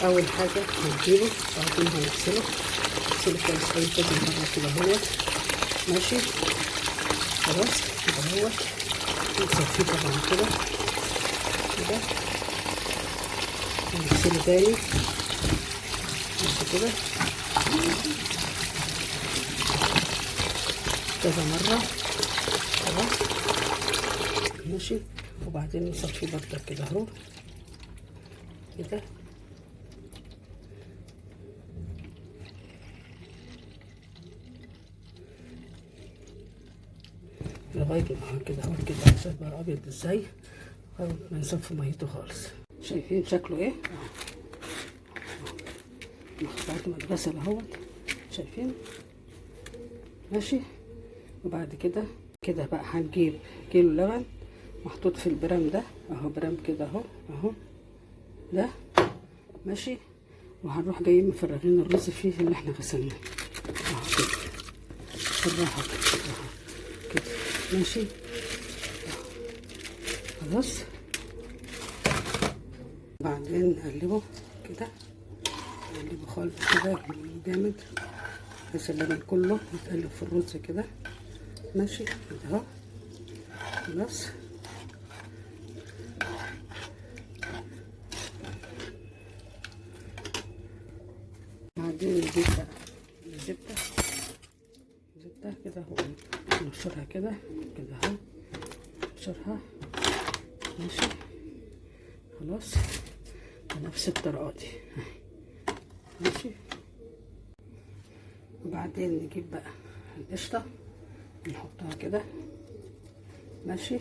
اول حاجه هنجيبه وبعدين هنغسله كويس قوي كده من بره كده اهوت. ماشي خلاص كده اهوت. نصفيه طبعا كده ونغسله تاني. ماشي كده كذا مره خلاص. ماشي وبعدين نصفيه برضه كده اهو كده لغايه ما كده اهو كده عشان بقى ابيض ازاي ما نصفي ميته خالص. شايفين شكله ايه بعد ما اتغسل اهوت. شايفين ماشي. وبعد كده بقى هنجيب كيلو لبن محطوط في البرام ده اهو، برام كده اهو ده ماشي. وهنروح جايين مفرغين الرز فيه اللي احنا غسلناه اهو كده بالراحه كده ماشي خلاص. بعدين نقلبه كده، نقلبه خالص كده جامد بحيث اللبن كله يتقلب في الرز كده ماشي كده اهو خلاص. بعدين نجيب بقى الزبدة كده اهو، نبشرها كده اهو، نبشرها ماشي خلاص بنفس الطريقة دي ماشي. وبعدين نجيب بقى القشطة نحطها كده ماشي.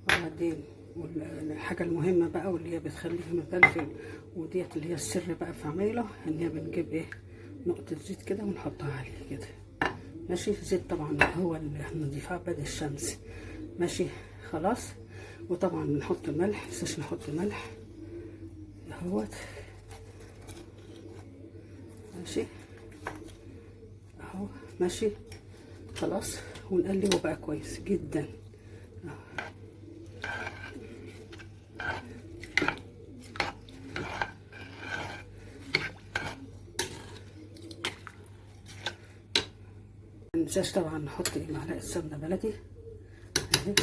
وبعدين والحاجة المهمة بقى واللي هي بتخليها مفلفل وديت اللي هي السر بقى في عمايله، ان هي بنجيب ايه نقطة زيت كده ونحطها عليه كده ماشي. زيت طبعا هو اللي هنضيفها بعد الشمس ماشي خلاص. وطبعا بنحط ملح، متنساش نحط ملح اهوت ماشي اهو ماشي خلاص. ونقلبه بقى كويس جدا مننساش طبعا نحط معلقه سمنه بلدي اهي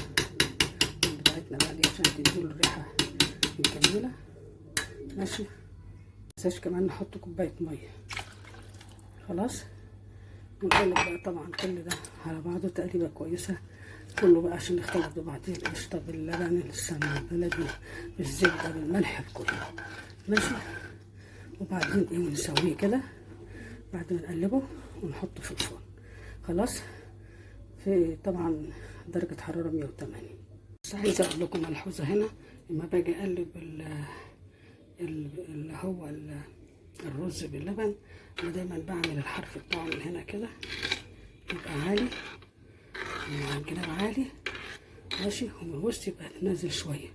بتاعتنا بقى دي عشان تديله الريحه الجميله ماشي. مننساش كمان نحط كوبايه ميه خلاص. ونقلب بقى طبعا كل ده على بعضه تقليبه كويسه كله بقى عشان يختلط ببعضيه، القشطه باللبن السمنه البلدي بالزبده بالملح بكله ماشي. وبعدين ايه نسويه كده بعد ما نقلبه ونحطه في الفرن خلاص في طبعا درجه حراره 180. بس عايزه اقول لكم ملحوظه هنا، لما باجي اقلب اللي هو الرز باللبن انا دايما بعمل الحرف بتاعه من هنا كده يبقى عالي من الجناب عالي ماشي، ومن الوسط يبقى نازل شويه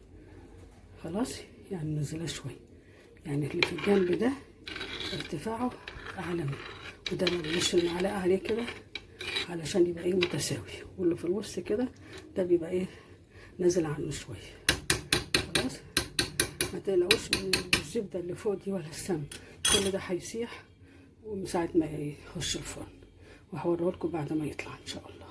خلاص. يعني نزلها شويه، يعني اللي في الجنب ده ارتفاعه اعلى منه، وده بنمشي المعلقه عليه كده علشان يبقى ايه متساوي، واللي في الوسط كده ده بيبقى ايه نازل عنه شويه خلاص. ما تقلقوش من الزبده اللي فوق دي ولا السمن، كل ده هيسيح ومن ساعه ما يخش الفرن، وهوريه لكم بعد ما يطلع ان شاء الله.